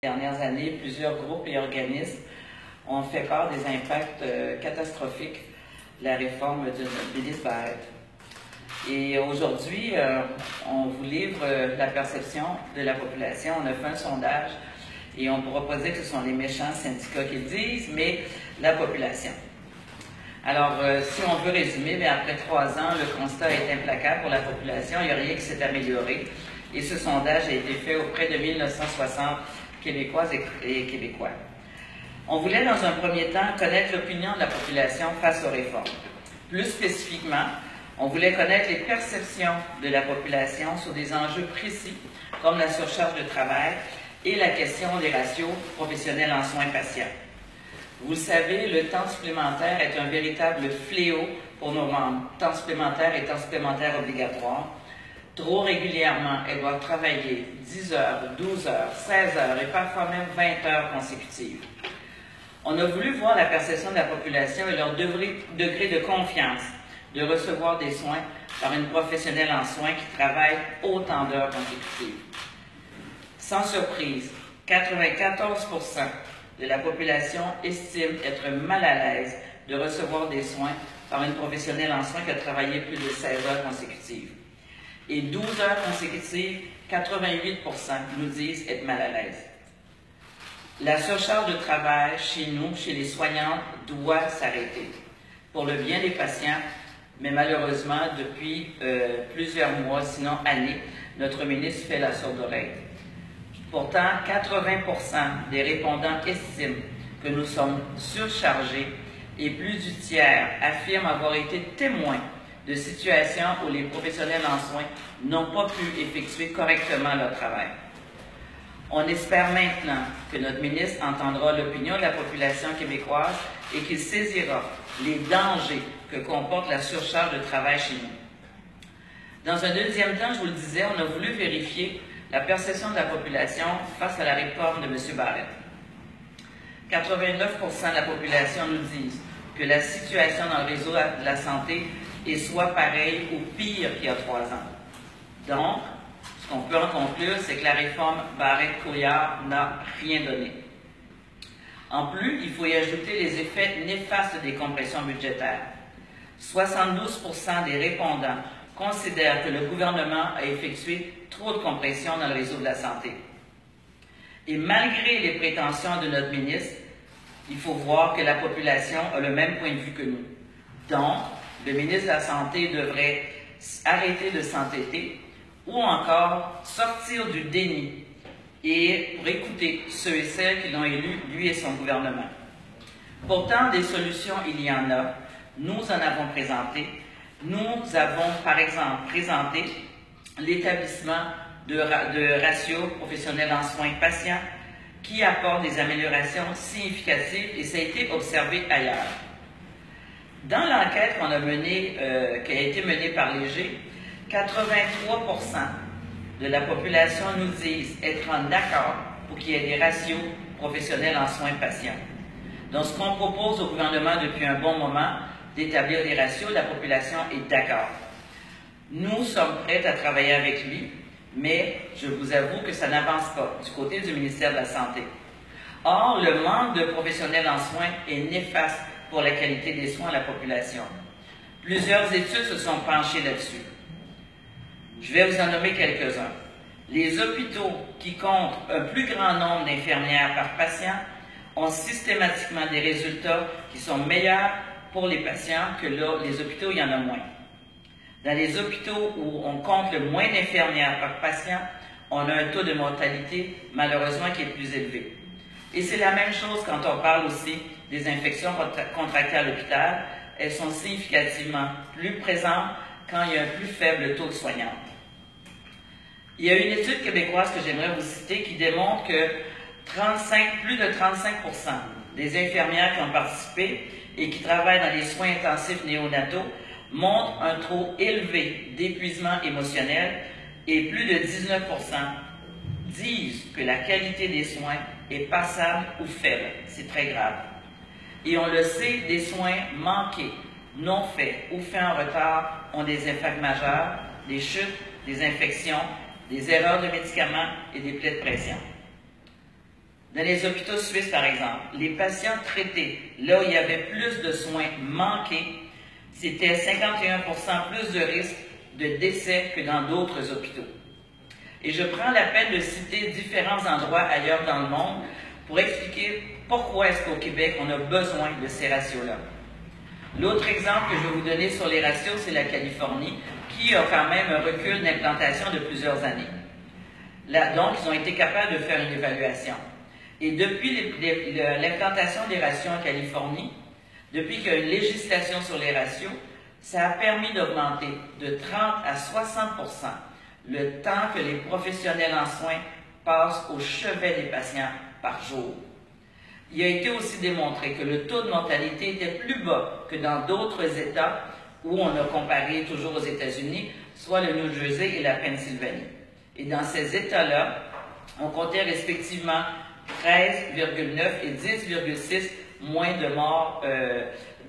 Dernières années, plusieurs groupes et organismes ont fait part des impacts catastrophiques de la réforme de notre ministre Barrette. Et aujourd'hui, on vous livre la perception de la population. On a fait un sondage et on pourra pas dire que ce sont les méchants syndicats qui le disent, mais la population. Alors, si on veut résumer, bien, après 3 ans, le constat est implacable pour la population. Il n'y a rien qui s'est amélioré. Et ce sondage a été fait auprès de 1960 Québécoises et Québécois. On voulait, dans un premier temps, connaître l'opinion de la population face aux réformes. Plus spécifiquement, on voulait connaître les perceptions de la population sur des enjeux précis, comme la surcharge de travail et la question des ratios professionnels en soins patients. Vous le savez, le temps supplémentaire est un véritable fléau pour nos membres. Temps supplémentaire et temps supplémentaire obligatoire. Trop régulièrement, elles doivent travailler 10 heures, 12 heures, 16 heures et parfois même 20 heures consécutives. On a voulu voir la perception de la population et leur degré de confiance de recevoir des soins par une professionnelle en soins qui travaille autant d'heures consécutives. Sans surprise, 94% de la population estime être mal à l'aise de recevoir des soins par une professionnelle en soins qui a travaillé plus de 16 heures consécutives. Et 12 heures consécutives, 88% nous disent être mal à l'aise. La surcharge de travail chez nous, chez les soignantes, doit s'arrêter pour le bien des patients, mais malheureusement, depuis plusieurs mois, sinon années, notre ministre fait la sourde oreille. Pourtant, 80% des répondants estiment que nous sommes surchargés et plus du tiers affirment avoir été témoins de situations où les professionnels en soins n'ont pas pu effectuer correctement leur travail. On espère maintenant que notre ministre entendra l'opinion de la population québécoise et qu'il saisira les dangers que comporte la surcharge de travail chez nous. Dans un deuxième temps, je vous le disais, on a voulu vérifier la perception de la population face à la réforme de M. Barrette. 89% de la population nous disent que la situation dans le réseau de la santé est soit pareille ou pire qu'il y a 3 ans. Donc, ce qu'on peut en conclure, c'est que la réforme Barrette-Couillard n'a rien donné. En plus, il faut y ajouter les effets néfastes des compressions budgétaires. 72% des répondants considèrent que le gouvernement a effectué trop de compressions dans le réseau de la santé. Et malgré les prétentions de notre ministre, il faut voir que la population a le même point de vue que nous. Donc, le ministre de la Santé devrait arrêter de s'entêter ou encore sortir du déni et pour écouter ceux et celles qui l'ont élu, lui et son gouvernement. Pourtant, des solutions, il y en a. Nous en avons présenté. Nous avons, par exemple, présenté l'établissement de ratios professionnels en soins patients qui apporte des améliorations significatives et ça a été observé ailleurs. Dans l'enquête qu'on a menée, qui a été menée par Léger, 83% de la population nous disent être en accord pour qu'il y ait des ratios professionnels en soins patients. Donc, ce qu'on propose au gouvernement depuis un bon moment, d'établir des ratios, la population est d'accord. Nous sommes prêts à travailler avec lui, mais je vous avoue que ça n'avance pas du côté du ministère de la Santé. Or, le manque de professionnels en soins est néfaste pour la qualité des soins à la population. Plusieurs études se sont penchées là-dessus. Je vais vous en nommer quelques-uns. Les hôpitaux qui comptent un plus grand nombre d'infirmières par patient ont systématiquement des résultats qui sont meilleurs pour les patients que là, les hôpitaux où il y en a moins. Dans les hôpitaux où on compte le moins d'infirmières par patient, on a un taux de mortalité, malheureusement, qui est plus élevé. Et c'est la même chose quand on parle aussi des infections contractées à l'hôpital. Elles sont significativement plus présentes quand il y a un plus faible taux de soignantes. Il y a une étude québécoise que j'aimerais vous citer qui démontre que plus de 35% des infirmières qui ont participé et qui travaillent dans les soins intensifs néonataux montrent un taux élevé d'épuisement émotionnel et plus de 19% disent que la qualité des soins est passable ou faible. C'est très grave. Et on le sait, des soins manqués, non faits ou faits en retard ont des impacts majeurs, des chutes, des infections, des erreurs de médicaments et des plaies de pression. Dans les hôpitaux suisses, par exemple, les patients traités, là où il y avait plus de soins manqués, c'était 51% plus de risque de décès que dans d'autres hôpitaux. Et je prends la peine de citer différents endroits ailleurs dans le monde pour expliquer pourquoi est-ce qu'au Québec, on a besoin de ces ratios-là. L'autre exemple que je vais vous donner sur les ratios, c'est la Californie, qui a quand même un recul d'implantation de plusieurs années. Là, donc, ils ont été capables de faire une évaluation. Et depuis l'implantation des ratios en Californie, depuis qu'il y a une législation sur les ratios, ça a permis d'augmenter de 30 à 60% le temps que les professionnels en soins passent au chevet des patients par jour. Il a été aussi démontré que le taux de mortalité était plus bas que dans d'autres États où on a comparé toujours aux États-Unis, soit le New Jersey et la Pennsylvanie. Et dans ces États-là, on comptait respectivement 13,9 et 10,6 moins de morts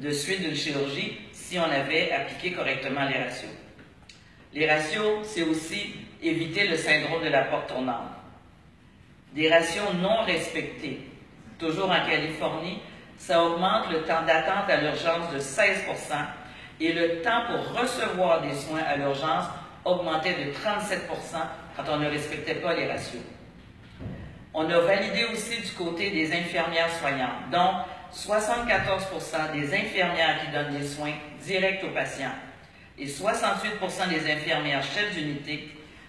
de suite d'une chirurgie si on avait appliqué correctement les ratios. Les ratios, c'est aussi éviter le syndrome de la porte tournante. Des ratios non respectés, toujours en Californie, ça augmente le temps d'attente à l'urgence de 16% et le temps pour recevoir des soins à l'urgence augmentait de 37% quand on ne respectait pas les ratios. On a validé aussi du côté des infirmières soignantes, donc 74% des infirmières qui donnent des soins directs aux patients et 68% des infirmières chefs d'unité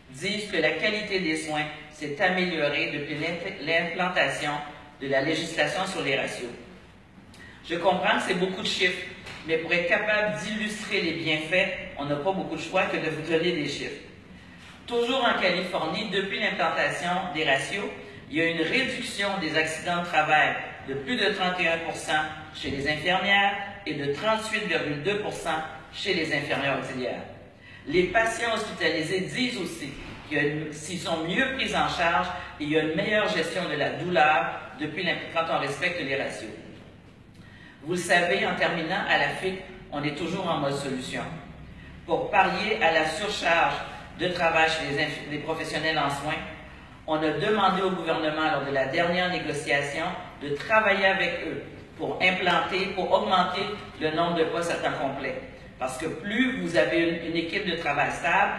disent que la qualité des soins s'est améliorée depuis l'implantation de la législation sur les ratios. Je comprends que c'est beaucoup de chiffres, mais pour être capable d'illustrer les bienfaits, on n'a pas beaucoup de choix que de vous donner des chiffres. Toujours en Californie, depuis l'implantation des ratios, il y a une réduction des accidents de travail de plus de 31% chez les infirmières et de 38,2% chez les infirmières auxiliaires. Les patients hospitalisés disent aussi qu'ils sont mieux pris en charge et il y a une meilleure gestion de la douleur quand on respecte les ratios. Vous le savez, en terminant, à la FIC, on est toujours en mode solution. Pour pallier à la surcharge de travail chez les professionnels en soins, on a demandé au gouvernement, lors de la dernière négociation, de travailler avec eux pour augmenter le nombre de postes à temps complet. Parce que plus vous avez une équipe de travail stable,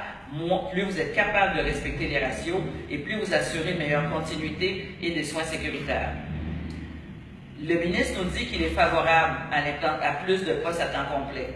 plus vous êtes capable de respecter les ratios et plus vous assurez une meilleure continuité et des soins sécuritaires. Le ministre nous dit qu'il est favorable à plus de postes à temps complet.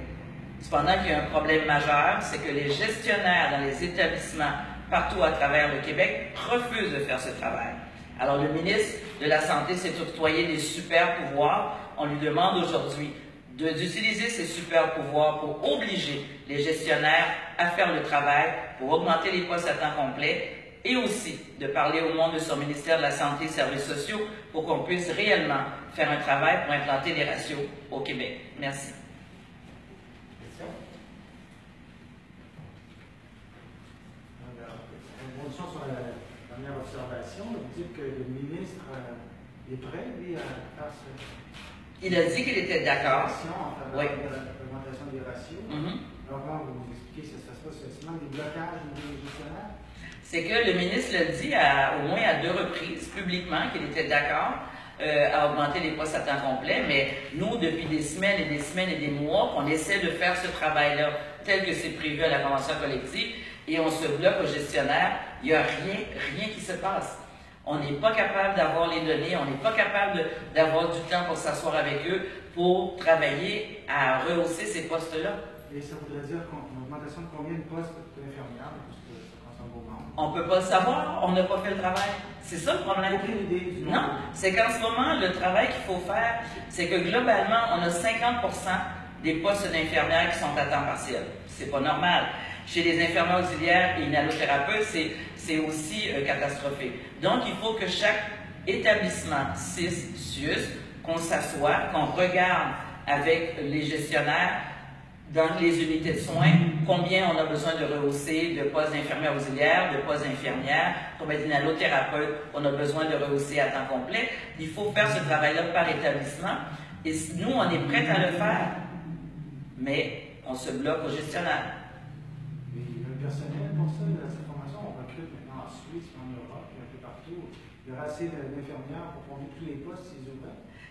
Cependant, il y a un problème majeur, c'est que les gestionnaires dans les établissements partout à travers le Québec refusent de faire ce travail. Alors, le ministre de la Santé s'est octroyé des super pouvoirs. On lui demande aujourd'hui d'utiliser ces super pouvoirs pour obliger les gestionnaires à faire le travail, pour augmenter les postes à temps complet et aussi de parler au monde de son ministère de la Santé et des Services sociaux pour qu'on puisse réellement faire un travail pour implanter les ratios au Québec. Merci. Sur la dernière observation, vous dites que le ministre est prêt, lui, à faire ce... Il a dit qu'il était d'accord. En faveur de l'augmentation des ratios. Alors, comment vous expliquez que ça se passe seulement des blocages des gestionnaires? C'est que le ministre l'a dit au moins à 2 reprises, publiquement, qu'il était d'accord à augmenter les postes à temps complet, mais nous, depuis des semaines et des semaines et des mois, on essaie de faire ce travail-là tel que c'est prévu à la convention collective, et on se bloque aux gestionnaires, il n'y a rien qui se passe. On n'est pas capable d'avoir les données, on n'est pas capable d'avoir du temps pour s'asseoir avec eux, pour travailler à rehausser ces postes-là. Et ça voudrait dire une augmentation de combien de postes d'infirmières, parce que ça concerne vos membres? On ne peut pas le savoir, on n'a pas fait le travail. C'est ça le problème. Aucune idée du Non, c'est qu'en ce moment, le travail qu'il faut faire, c'est que globalement, on a 50% des postes d'infirmières qui sont à temps partiel. C'est pas normal. Chez les infirmières auxiliaires et inhalothérapeutes, c'est aussi catastrophique. Donc, il faut que chaque établissement CIUS, qu'on s'assoie, qu'on regarde avec les gestionnaires dans les unités de soins, combien on a besoin de rehausser de postes d'infirmières auxiliaires, de postes d'infirmières, combien d'inhalothérapeutes on a besoin de rehausser à temps complet. Il faut faire ce travail-là par établissement. Et nous, on est prêts à le faire, mais on se bloque aux gestionnaires. Le personnel pour ça, cette formation, on recrute maintenant en Suisse, en Europe, un peu partout. il y aura assez d'infirmières pour combler tous les postes s'ils ouvrent?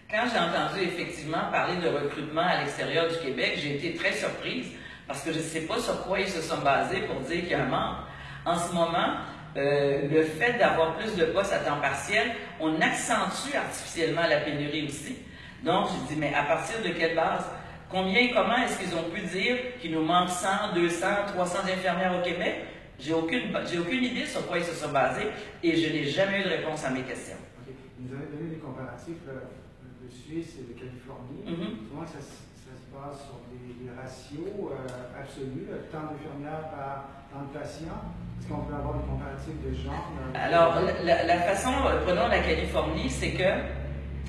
Quand j'ai entendu effectivement parler de recrutement à l'extérieur du Québec, j'ai été très surprise parce que je ne sais pas sur quoi ils se sont basés pour dire qu'il y a un manque. En ce moment, le fait d'avoir plus de postes à temps partiel, on accentue artificiellement la pénurie aussi. Donc, je dis, mais à partir de quelle base? Comment est-ce qu'ils ont pu dire qu'il nous manque 100, 200, 300 infirmières au Québec? J'ai aucune idée sur quoi ils se sont basés et je n'ai jamais eu de réponse à mes questions. Okay. Vous avez donné des comparatifs de Suisse et de Californie. Souvent, ça se base sur des ratios absolus, tant d'infirmières par tant de patients. Est-ce qu'on peut avoir des comparatifs de genre? Alors, la façon, prenons la Californie, c'est que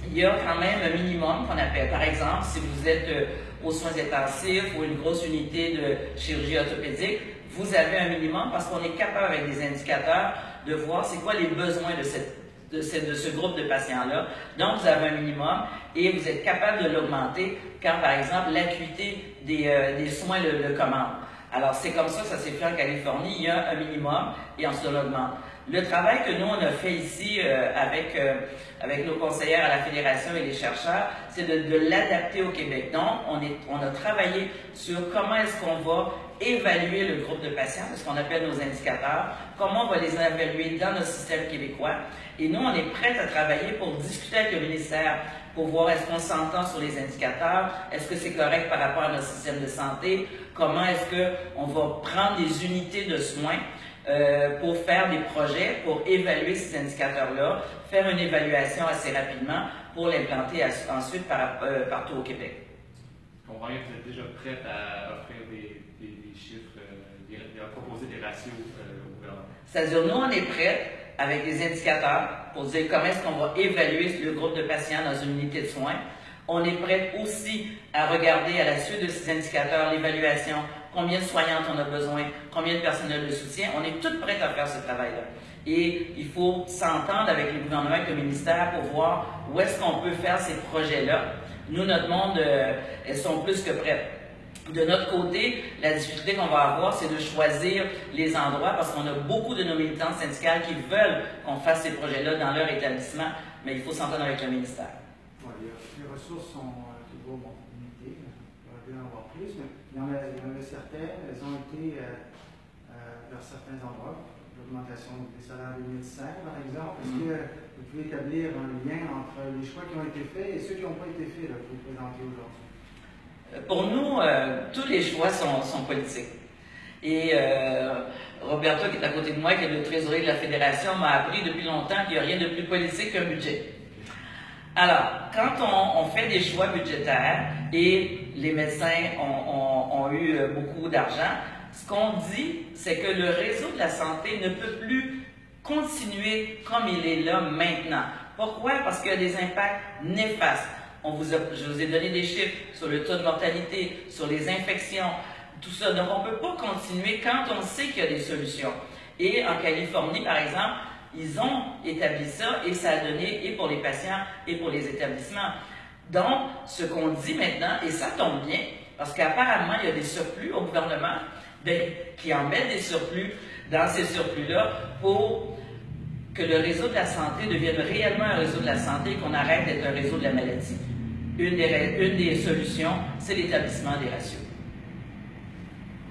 il y a quand même un minimum qu'on appelle, par exemple, si vous êtes aux soins intensifs ou une grosse unité de chirurgie orthopédique, vous avez un minimum parce qu'on est capable avec des indicateurs de voir c'est quoi les besoins de ce groupe de patients-là. Donc, vous avez un minimum et vous êtes capable de l'augmenter quand, par exemple, l'acuité des soins le commande. Alors, c'est comme ça s'est fait en Californie. Il y a un minimum et on se l'augmente. Le travail que nous, on a fait ici avec nos conseillères à la Fédération et les chercheurs, c'est de l'adapter au Québec. Donc, on a travaillé sur comment est-ce qu'on va évaluer le groupe de patients, ce qu'on appelle nos indicateurs, comment on va les évaluer dans notre système québécois. Et nous, on est prêts à travailler pour discuter avec le ministère pour voir est-ce qu'on s'entend sur les indicateurs, est-ce que c'est correct par rapport à notre système de santé, comment est-ce qu'on va prendre des unités de soins pour faire des projets, pour évaluer ces indicateurs-là, faire une évaluation assez rapidement pour l'implanter ensuite partout au Québec. Je comprends bien que vous êtes déjà prête à offrir des chiffres, à proposer des ratios au gouvernement. C'est-à-dire, nous, on est prêts avec des indicateurs pour dire comment est-ce qu'on va évaluer le groupe de patients dans une unité de soins. On est prêt aussi à regarder à la suite de ces indicateurs l'évaluation, combien de soignantes on a besoin, combien de personnel de soutien. On est toutes prêtes à faire ce travail-là. Et il faut s'entendre avec le gouvernement, avec le ministère pour voir où est-ce qu'on peut faire ces projets-là. Nous, notre monde, elles sont plus que prêtes. De notre côté, la difficulté qu'on va avoir, c'est de choisir les endroits parce qu'on a beaucoup de nos militantes syndicales qui veulent qu'on fasse ces projets-là dans leur établissement, mais il faut s'entendre avec le ministère. Ouais, les ressources sont toujours limitées. Il aurait pu en avoir plus, mais il y en a certaines. Elles ont été vers certains endroits. L'augmentation des salaires des médecins, par exemple. Est-ce que vous pouvez établir un lien entre les choix qui ont été faits et ceux qui n'ont pas été faits là, que vous présentez aujourd'hui? Pour nous, tous les choix sont politiques. Et Roberto, qui est à côté de moi, qui est le trésorier de la Fédération, m'a appris depuis longtemps qu'il n'y a rien de plus politique qu'un budget. Alors, quand on fait des choix budgétaires et les médecins ont eu beaucoup d'argent, ce qu'on dit, c'est que le réseau de la santé ne peut plus continuer comme il est là maintenant. Pourquoi? Parce qu'il y a des impacts néfastes. Je vous ai donné des chiffres sur le taux de mortalité, sur les infections, tout ça. Donc, on ne peut pas continuer quand on sait qu'il y a des solutions. Et en Californie, par exemple, ils ont établi ça et ça a donné et pour les patients et pour les établissements. Donc, ce qu'on dit maintenant, et ça tombe bien, parce qu'apparemment, il y a des surplus au gouvernement qui en mettent des surplus dans ces surplus-là pour que le réseau de la santé devienne réellement un réseau de la santé et qu'on arrête d'être un réseau de la maladie. Une des solutions, c'est l'établissement des ratios.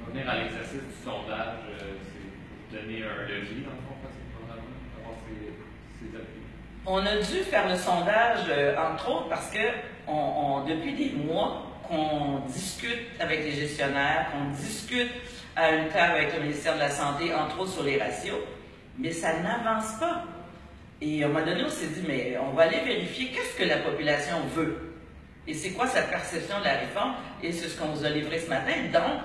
On va venir à l'exercice du sondage, c'est donner un levier, dans le fond, pour avoir ces appuis. On a dû faire le sondage, entre autres, parce que depuis des mois qu'on discute avec les gestionnaires, qu'on discute à une table avec le ministère de la Santé, entre autres sur les ratios, mais ça n'avance pas. Et à un moment donné, on s'est dit, mais on va aller vérifier qu'est-ce que la population veut. Et c'est quoi sa perception de la réforme? Et c'est ce qu'on vous a livré ce matin. Donc,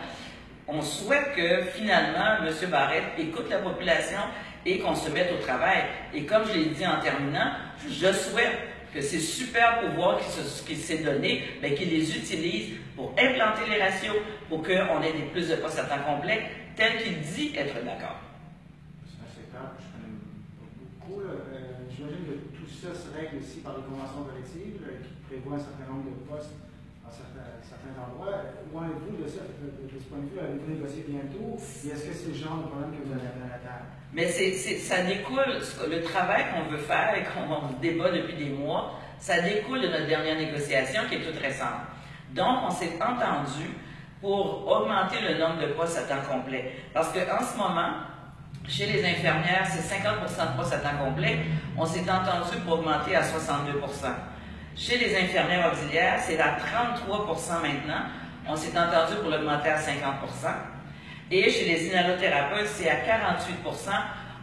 on souhaite que finalement, M. Barrette écoute la population et qu'on se mette au travail. Et comme je l'ai dit en terminant, je souhaite que ces super pouvoirs qui s'est donné, bien, qu'ils les utilisent pour implanter les ratios, pour qu'on ait plus de postes à temps complet, tel qu'il dit être d'accord. C'est un secteur que je connais pas beaucoup. J'imagine que tout ça se règle aussi par les conventions collectives qui prévoient un certain nombre de postes certains endroits. Où en êtes-vous de ce point de vue? Avez-vous négocié bientôt? Et est-ce que c'est le genre de problème que vous avez à la table? Mais ça découle, le travail qu'on veut faire et qu'on débat depuis des mois, ça découle de notre dernière négociation qui est toute récente. Donc, on s'est entendu pour augmenter le nombre de postes à temps complet. Parce qu'en ce moment, chez les infirmières, c'est 50 de postes à temps complet. On s'est entendu pour augmenter à 62 Chez les infirmières auxiliaires, c'est à 33 maintenant. On s'est entendu pour l'augmenter à 50 Et chez les inhalothérapeutes, c'est à 48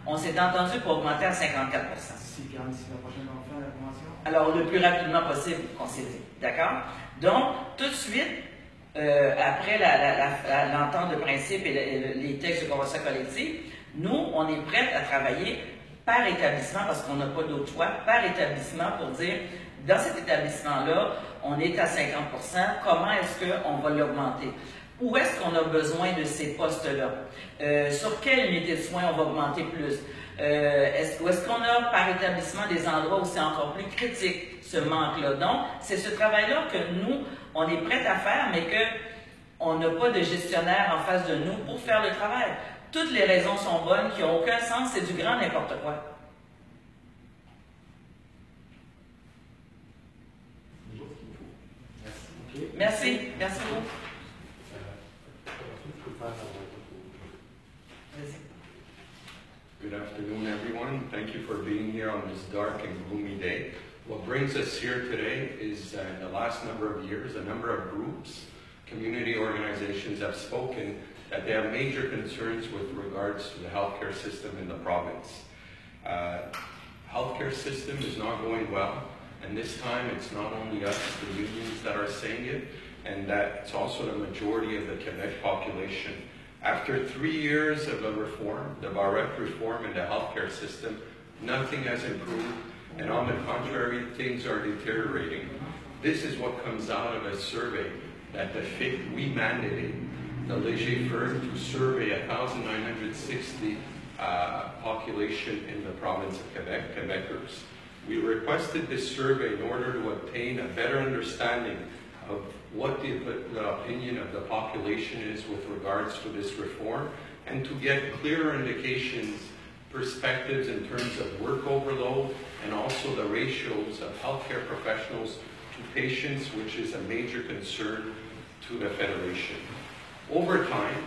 On s'est entendu pour augmenter à 54 D'ici la prochaine convention? Alors, le plus rapidement possible, on s'est dit. D'accord? Donc, tout de suite, après l'entente de principe et les textes de convention collective, nous, on est prêts à travailler par établissement, parce qu'on n'a pas d'autre choix, par établissement pour dire, dans cet établissement-là, on est à 50 comment est-ce qu'on va l'augmenter? Où est-ce qu'on a besoin de ces postes-là? Sur quelle unité de soins on va augmenter plus? Est-ce qu'on a par établissement des endroits où c'est encore plus critique, ce manque-là? Donc, c'est ce travail-là que nous, on est prêts à faire, mais qu'on n'a pas de gestionnaire en face de nous pour faire le travail. Toutes les raisons sont bonnes, qui n'ont aucun sens, c'est du grand n'importe quoi. Merci. Merci beaucoup. Good afternoon, everyone. Thank you for being here on this dark and gloomy day. What brings us here today is in the last number of years, a number of groups, community organizations have spoken that they have major concerns with regards to the healthcare system in the province. Healthcare system is not going well, and this time it's not only us, the unions that are saying it, and that it's also the majority of the Quebec population. After 3 years of a reform, the Barrette reform in the healthcare system, nothing has improved, and on the contrary, things are deteriorating. This is what comes out of a survey that we mandated the Léger firm to survey 1,960 population in the province of Quebec, Quebecers. We requested this survey in order to obtain a better understanding of what the opinion of the population is with regards to this reform, and to get clearer indications, perspectives in terms of work overload, and also the ratios of healthcare professionals to patients, which is a major concern to the Federation. Overtime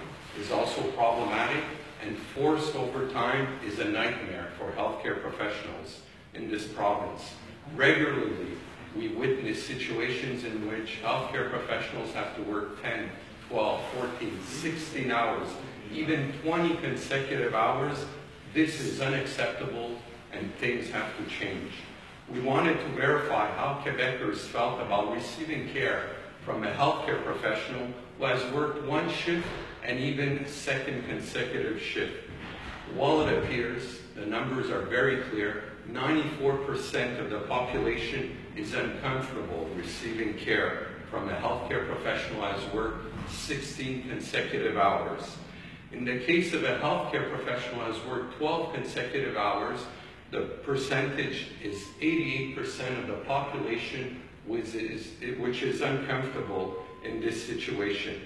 is also problematic, and forced overtime is a nightmare for healthcare professionals in this province. Regularly, we witness situations in which healthcare professionals have to work 10, 12, 14, 16 hours, even 20 consecutive hours. This is unacceptable, and things have to change. We wanted to verify how Quebecers felt about receiving care from a healthcare professional who has worked one shift and even second consecutive shift. While it appears, the numbers are very clear, 94% of the population is uncomfortable receiving care from a healthcare professional who has worked 16 consecutive hours. In the case of a healthcare professional who has worked 12 consecutive hours, the percentage is 88% of the population which is uncomfortable in this situation.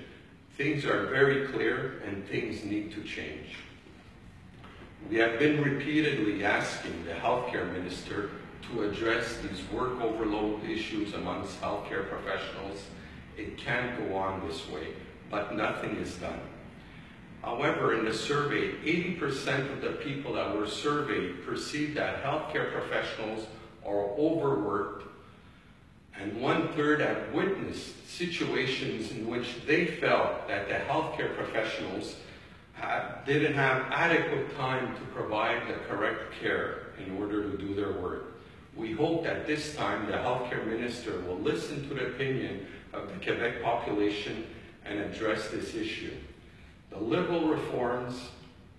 Things are very clear and things need to change. We have been repeatedly asking the healthcare minister to address these work overload issues amongst healthcare professionals. It can't go on this way, but nothing is done. However, in the survey, 80% of the people that were surveyed perceived that healthcare professionals are overworked, and 1/3 have witnessed situations in which they felt that the healthcare professionals didn't have adequate time to provide the correct care in order to do their work. We hope that this time the healthcare minister will listen to the opinion of the Quebec population and address this issue. The Liberal reforms,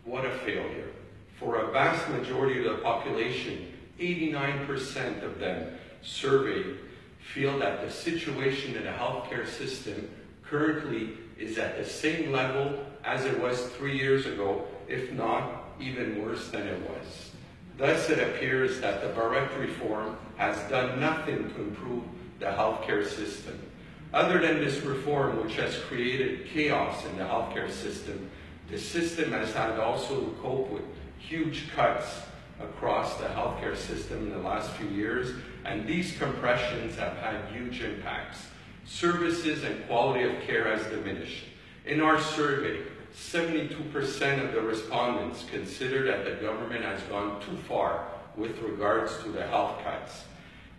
what a failure. For a vast majority of the population, 89% of them surveyed feel that the situation in the healthcare system currently is at the same level as it was 3 years ago, if not even worse than it was. Thus, it appears that the Barrette reform has done nothing to improve the healthcare system. Other than this reform, which has created chaos in the healthcare system, the system has had also to cope with huge cuts across the healthcare system in the last few years, and these compressions have had huge impacts. Services and quality of care has diminished. In our survey, 72% of the respondents consider that the government has gone too far with regards to the health cuts.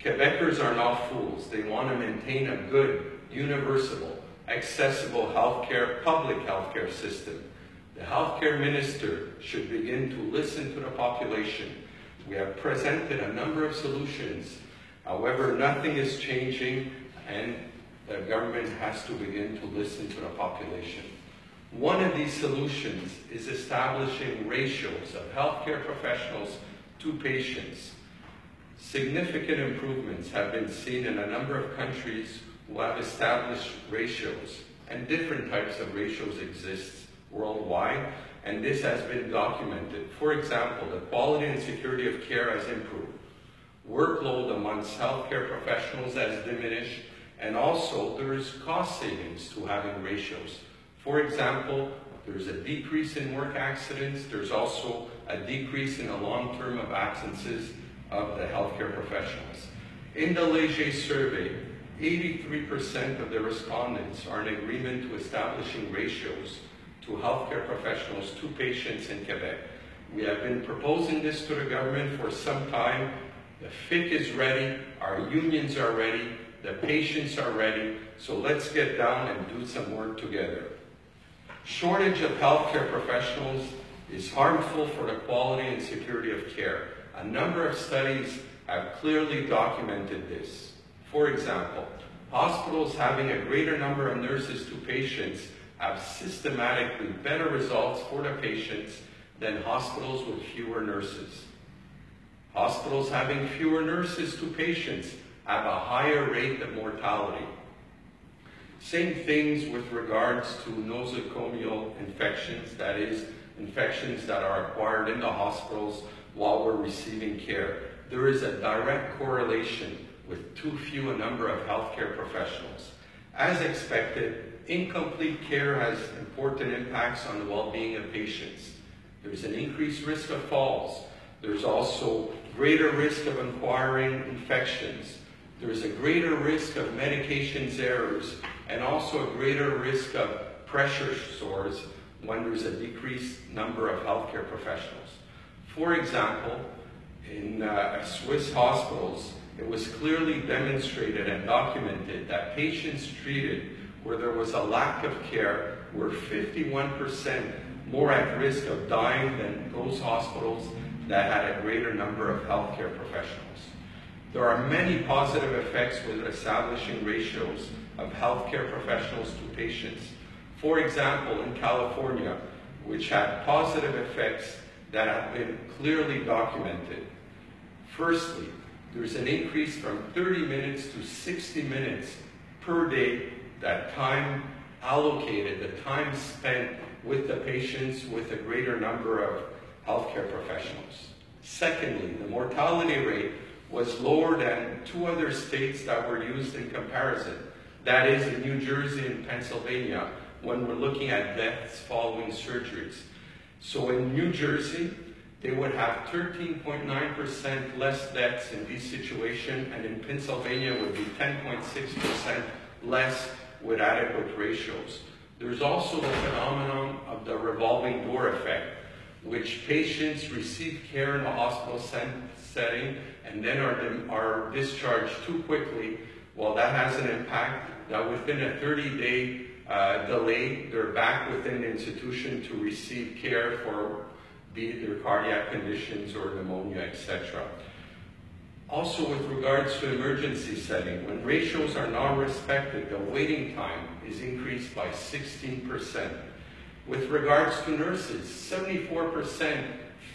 Quebecers are not fools. They want to maintain a good, universal, accessible healthcare, public healthcare system. The healthcare minister should begin to listen to the population. We have presented a number of solutions. However, nothing is changing, and the government has to begin to listen to the population. One of these solutions is establishing ratios of healthcare professionals to patients. Significant improvements have been seen in a number of countries who have established ratios, and different types of ratios exist worldwide, and this has been documented. For example, the quality and security of care has improved. Workload amongst healthcare professionals has diminished, and also there is cost savings to having ratios. For example, there's a decrease in work accidents. There's also a decrease in the long term of absences of the healthcare professionals. In the Léger survey, 83% of the respondents are in agreement to establishing ratios to healthcare professionals to patients in Quebec. We have been proposing this to the government for some time. The FIC is ready, our unions are ready, the patients are ready, so let's get down and do some work together. Shortage of healthcare professionals is harmful for the quality and security of care. A number of studies have clearly documented this. For example, hospitals having a greater number of nurses to patients have systematically better results for the patients than hospitals with fewer nurses. Hospitals having fewer nurses to patients have a higher rate of mortality. Same things with regards to nosocomial infections, that is, infections that are acquired in the hospitals while we're receiving care. There is a direct correlation with too few a number of healthcare professionals. As expected, incomplete care has important impacts on the well-being of patients. There's an increased risk of falls. There's also greater risk of acquiring infections. There's a greater risk of medications errors, and also a greater risk of pressure sores when there's a decreased number of healthcare professionals. For example, in Swiss hospitals, it was clearly demonstrated and documented that patients treated where there was a lack of care were 51% more at risk of dying than those hospitals that had a greater number of healthcare professionals. There are many positive effects with establishing ratios of healthcare professionals to patients. For example, in California, which had positive effects that have been clearly documented. Firstly, there's an increase from 30 minutes to 60 minutes per day, that time allocated, the time spent with the patients with a greater number of healthcare professionals. Secondly, the mortality rate was lower than two other states that were used in comparison. That is, in New Jersey and Pennsylvania, when we're looking at deaths following surgeries. So in New Jersey, they would have 13.9% less deaths in this situation, and in Pennsylvania would be 10.6% less with adequate ratios. There's also the phenomenon of the revolving door effect, which patients receive care in the hospital setting and then are discharged too quickly. Well, that has an impact that within a 30-day delay, they're back within the institution to receive care for be it their cardiac conditions or pneumonia, etc. Also, with regards to emergency setting, when ratios are not respected, the waiting time is increased by 16%. With regards to nurses, 74%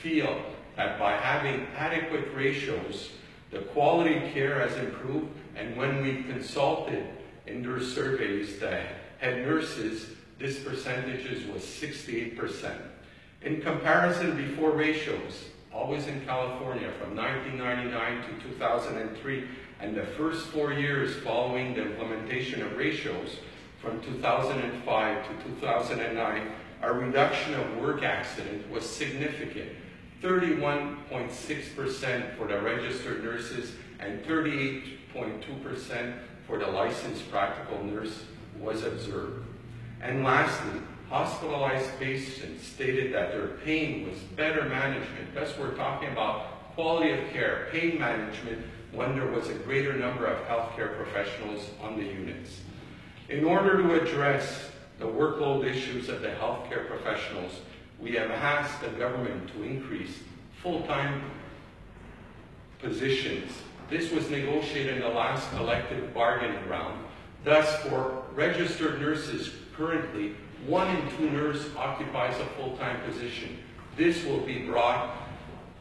feel that by having adequate ratios, the quality of care has improved, and when we consulted in their surveys the head nurses, this percentage was 68%. In comparison, before ratios, always in California, from 1999 to 2003, and the first 4 years following the implementation of ratios from 2005 to 2009, our reduction of work accident was significant. 31.6% for the registered nurses and 38.2% for the licensed practical nurse was observed. And lastly, hospitalized patients stated that their pain was better management. Thus, we're talking about quality of care, pain management, when there was a greater number of healthcare professionals on the units. In order to address the workload issues of the healthcare professionals, we have asked the government to increase full-time positions. This was negotiated in the last collective bargaining round. Thus, for registered nurses, currently 1 in 2 nurses occupies a full-time position. This will be brought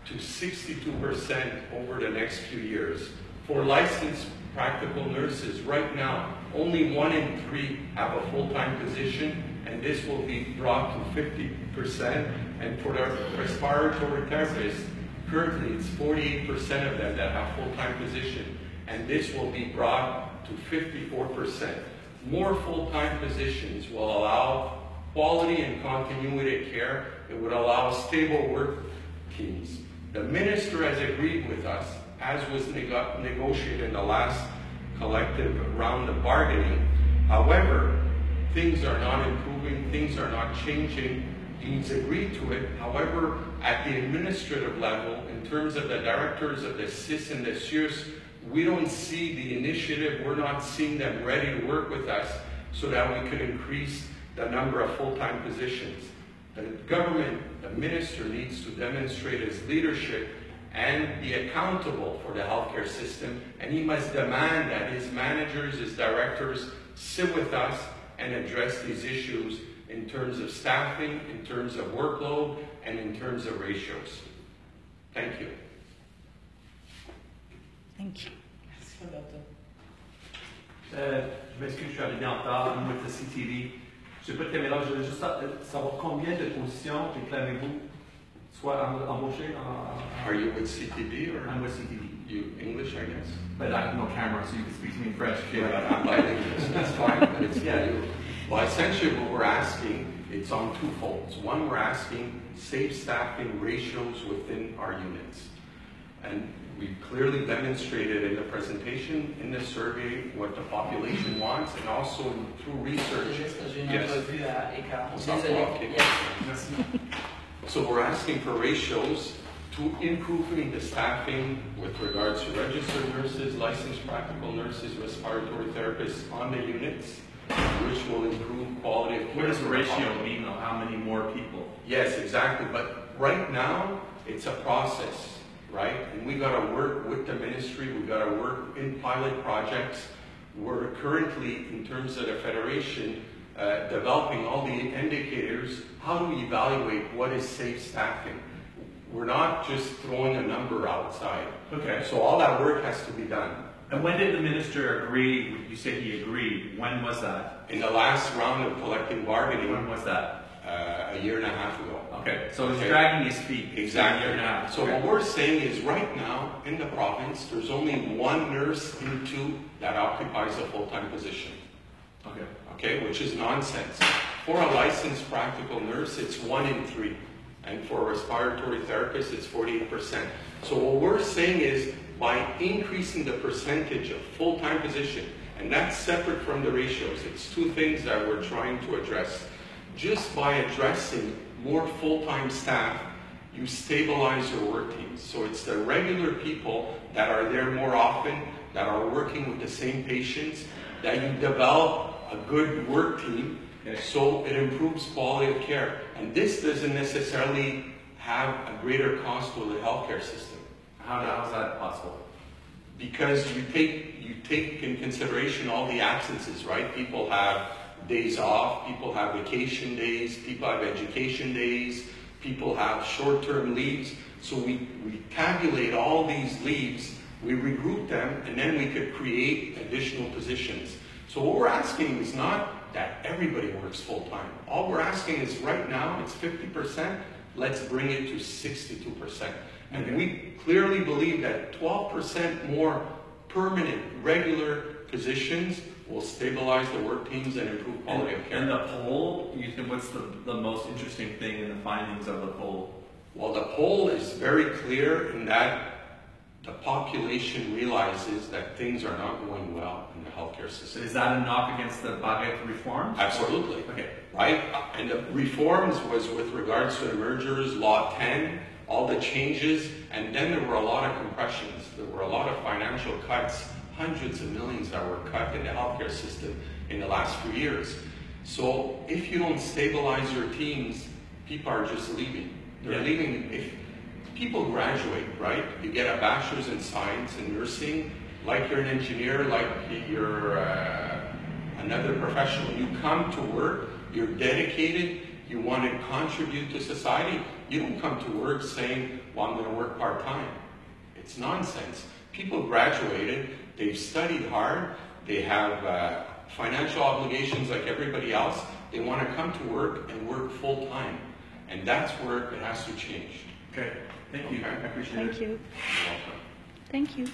to 62% over the next few years. For licensed practical nurses, right now, only 1 in 3 have a full-time position, and this will be brought to 50%. And for the respiratory therapists, currently it's 48% of them that have full-time position, and this will be brought to 54%. More full-time positions will allow quality and continuity of care. It would allow stable work teams. The minister has agreed with us, as was negotiated in the last collective round of bargaining. However, things are not improving, things are not changing. He's agreed to it. However, at the administrative level, in terms of the directors of the CIS and the CIUS, we don't see the initiative, we're not seeing them ready to work with us so that we could increase the number of full-time positions. The government, the minister, needs to demonstrate his leadership and be accountable for the healthcare system, and he must demand that his managers, his directors, sit with us and address these issues in terms of staffing, in terms of workload, and in terms of ratios. Thank you. Thank you. Merci, Roberto. Je m'excuse, je suis arrivé en retard. I'm with the CTV. Je n'ai pas de caméra, je voulais juste savoir combien de positions réclamez-vous soit embauché en... Are you with CTV or? I'm with CTV. You English, I guess? But I have no camera, so you can speak to me in French. Okay, but I'm bilingual, so that's fine, but it's you. Well, essentially what we're asking, it's on two folds. One, we're asking safe staffing ratios within our units. And we clearly demonstrated in the presentation, in the survey, what the population wants, and also through research. Yes. So we're asking for ratios to improving the staffing with regards to registered nurses, licensed practical nurses, respiratory therapists on the units, which will improve quality of care. What does ratio mean, though? How many more people? Yes, exactly. But right now, it's a process, right? And we got to work with the ministry. We got to work in pilot projects. We're currently, in terms of the federation, developing all the indicators. How do we evaluate what is safe staffing? We're not just throwing a number outside. Okay. So all that work has to be done. And when did the minister agree? You said he agreed. When was that? In the last round of collective bargaining, When was that? a year and a half ago. Okay, so he's dragging his feet. Exactly. A year and a half. So what we're saying is right now in the province, there's only 1 nurse in 2 that occupies a full-time position. Okay. Okay, which is nonsense. For a licensed practical nurse, it's 1 in 3. And for a respiratory therapist, it's 48%. So what we're saying is by increasing the percentage of full-time position, and that's separate from the ratios, it's 2 things that we're trying to address. Just by addressing more full-time staff, you stabilize your work teams. So it's the regular people that are there more often, that are working with the same patients, that you develop a good work team, so it improves quality of care. And this doesn't necessarily have a greater cost to the healthcare system. How is that possible? Because you take in consideration all the absences, right? People have days off, people have vacation days, people have education days, people have short-term leaves. So we tabulate all these leaves, we regroup them, and then we could create additional positions. So what we're asking is not that everybody works full-time. All we're asking is right now, it's 50%, let's bring it to 62%. And we clearly believe that 12% more permanent, regular positions will stabilize the work teams and improve quality of care. And the poll, you think, what's the most interesting thing in the findings of the poll? Well, the poll is very clear in that the population realizes that things are not going well in the healthcare So system. is that a knock against the Barrette reforms? Absolutely. Okay. Right? And the reforms was with regards to the mergers, Law 10, all the changes, and then there were a lot of compressions. There were a lot of financial cuts, hundreds of millions that were cut in the healthcare system in the last few years. So if you don't stabilize your teams, people are just leaving. They're leaving. If people graduate, right? You get a bachelor's in science and nursing, like you're an engineer, like you're another professional. You come to work, you're dedicated, you want to contribute to society. You don't come to work saying, well, I'm going to work part-time. It's nonsense. People graduated, they've studied hard, they have financial obligations like everybody else. They want to come to work and work full-time. And that's where it has to change. Okay. Thank you. Okay. I appreciate it. Thank you. You're welcome. Thank you.